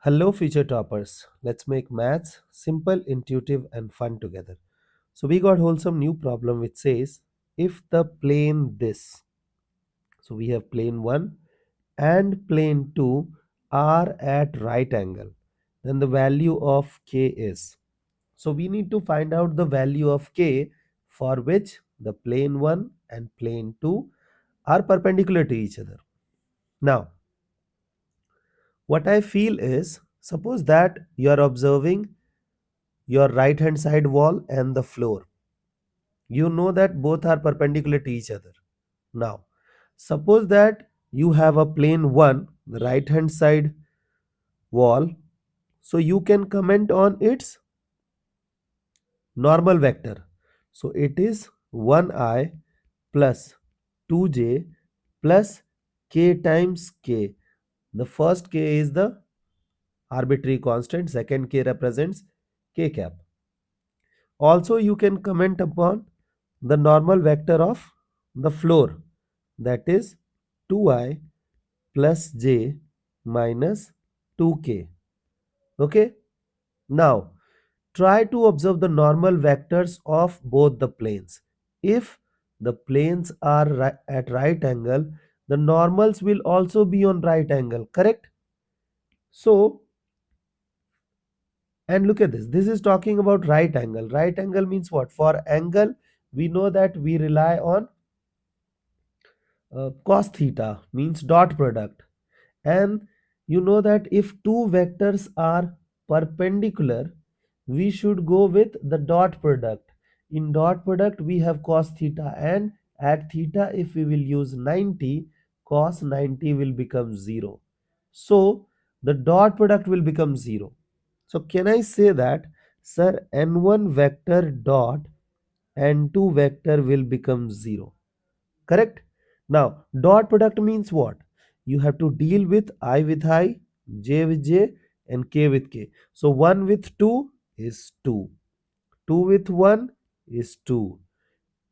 Hello, future toppers. Let's make maths simple, intuitive, and fun together. So, we got wholesome new problem which says if the plane this, so we have plane 1 and plane 2 are at right angle, then the value of k is. So, we need to find out the value of k for which the plane 1 and plane 2 are perpendicular to each other. Now, what I feel is suppose that you are observing your right hand side wall and the floor. You know that both are perpendicular to each other. Now, suppose that you have a plane 1, the right hand side wall, so you can comment on its normal vector. So it is 1i plus 2j plus k times k. The first k is the arbitrary constant, second k represents k cap. Also, you can comment upon the normal vector of the floor, that is 2i plus j minus 2k. Okay. Now, try to observe the normal vectors of both the planes. If the planes are at right angle, the normals will also be on right angle, correct? So, and look at this. This is talking about right angle. Right angle means what? For angle, we know that we rely on cos theta, means dot product. And you know that if two vectors are perpendicular, we should go with the dot product. In dot product, we have cos theta, and at theta, if we will use 90, cos 90 will become 0. So, the dot product will become 0. So, can I say that, sir, n1 vector dot n2 vector will become 0? Correct? Now, dot product means what? You have to deal with I with I, j with j, and k with k. So, 1 with 2 is 2. 2 with 1 is 2.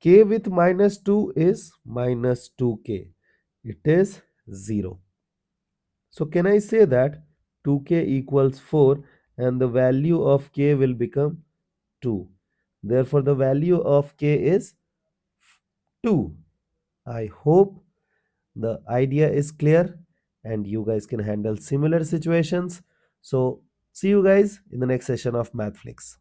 K with minus 2 is minus 2k. It is 0. So, can I say that 2k equals 4 and the value of k will become 2. Therefore, the value of k is 2. I hope the idea is clear and you guys can handle similar situations. So, see you guys in the next session of MathFlix.